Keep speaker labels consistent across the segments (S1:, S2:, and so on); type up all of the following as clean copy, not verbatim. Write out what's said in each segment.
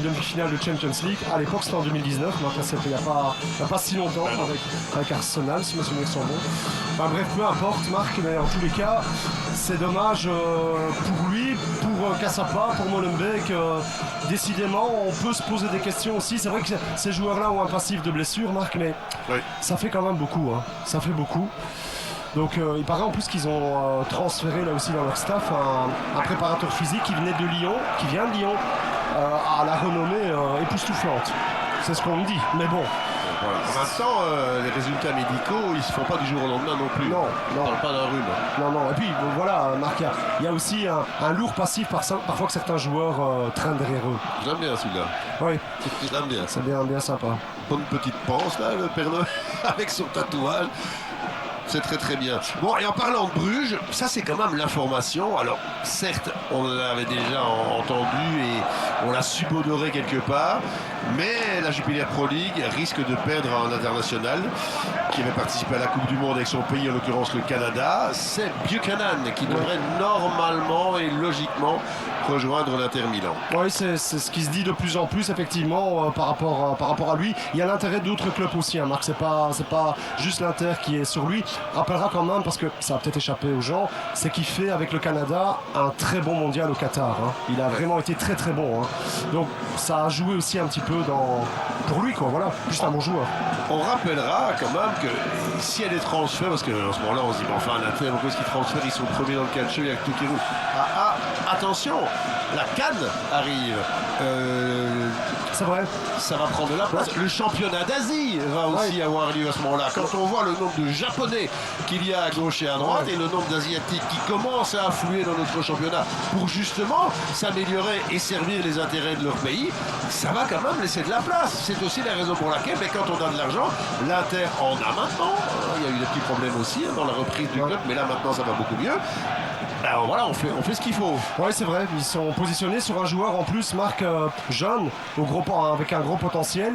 S1: demi-finale de Champions League. À l'époque, c'était en 2019, donc là, c'était il n'y a pas si longtemps avec Arsenal, si mes souvenirs sont bons. Enfin bref, peu importe, Marc, mais en tous les cas, c'est dommage pour lui, pour Cassapa, pour Molenbeek. Décidément, on peut se poser des questions aussi. C'est vrai que ces joueurs-là ont un passif de blessure, Marc, mais ça fait quand même beaucoup. Hein. Ça fait beaucoup. Donc il paraît en plus qu'ils ont transféré là aussi dans leur staff un préparateur physique qui venait de Lyon, qui vient de Lyon, à la renommée époustouflante. C'est ce qu'on me dit, mais bon.
S2: Voilà. En même temps, les résultats médicaux, ils ne se font pas du jour au lendemain non plus.
S1: Non,
S2: on ne parle pas d'un rhume.
S1: Non. Et puis bon, voilà, Marc, il y a aussi un lourd passif parfois que certains joueurs traînent derrière eux.
S2: J'aime bien celui-là.
S1: Oui.
S2: Je l'aime bien.
S1: C'est bien sympa.
S2: Une petite panse là, le Père Noël, avec son tatouage. C'est très très bien. Bon, et en parlant de Bruges, ça c'est quand même l'information. Alors, certes, on l'avait déjà entendu et on l'a subodoré quelque part, mais la Jupiler Pro League risque de perdre un international qui avait participé à la Coupe du Monde avec son pays, en l'occurrence le Canada. C'est Buchanan qui devrait normalement et logiquement rejoindre l'Inter Milan.
S1: Oui, c'est ce qui se dit de plus en plus, effectivement, par rapport à lui. Il y a l'intérêt d'autres clubs aussi, hein, Marc. C'est pas juste l'Inter qui est sur lui. Rappellera quand même, parce que ça a peut-être échappé aux gens, c'est qu'il fait avec le Canada un très bon mondial au Qatar. Hein. Il a vraiment été très très bon. Hein. Donc ça a joué aussi un petit peu pour lui, quoi. Voilà, juste un bon joueur.
S2: On rappellera quand même que s'il y a des transferts, parce qu'en ce moment-là on se dit, bon, enfin l'Inter, pourquoi est-ce qu'ils transfèrent, ils sont premiers dans le catch, il y a que tout qui roule. Attention, la CAN arrive.
S1: C'est vrai.
S2: Ça va prendre de la place. Le championnat d'Asie va aussi avoir lieu à ce moment-là. Quand on voit le nombre de Japonais qu'il y a à gauche et à droite et le nombre d'Asiatiques qui commencent à affluer dans notre championnat pour justement s'améliorer et servir les intérêts de leur pays, ça va quand même laisser de la place. C'est aussi la raison pour laquelle, mais quand on a de l'argent, l'Inter en a maintenant. Il y a eu des petits problèmes aussi dans la reprise du club, mais là maintenant ça va beaucoup mieux. Alors voilà, on fait ce qu'il faut.
S1: Oui, c'est vrai. Ils sont positionnés sur un joueur en plus, Marc, jeune, avec un gros potentiel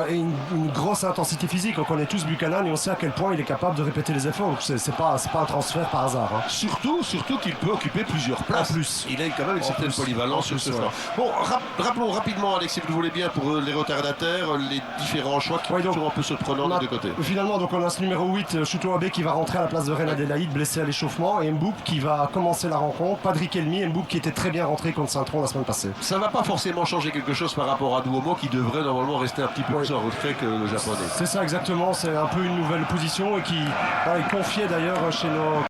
S1: et une grosse intensité physique. On connaît tous Buchanan et on sait à quel point il est capable de répéter les efforts. Donc c'est pas un transfert par hasard. Hein.
S2: Surtout qu'il peut occuper plusieurs places.
S1: En plus.
S2: Il a quand même une certaine polyvalence sur ce plan. Bon, rappelons rapidement, Alexis, si vous voulez bien, pour les retardataires, les différents choix qui sont toujours un peu surprenants des deux côtés.
S1: Finalement, donc on a ce numéro 8, Chouto Abe, qui va rentrer à la place de Reine Adélaïde, blessé à l'échauffement, et Mboup qui va commencer la rencontre. Patrick Elmi, Mboup qui était très bien rentré contre Saint-Tron la semaine passée.
S2: Ça ne va pas forcément changer quelque chose par rapport à Duomo, qui devrait normalement rester un petit peu plus en retrait que le japonais.
S1: C'est ça exactement, c'est un peu une nouvelle position et qui est confiée d'ailleurs chez nos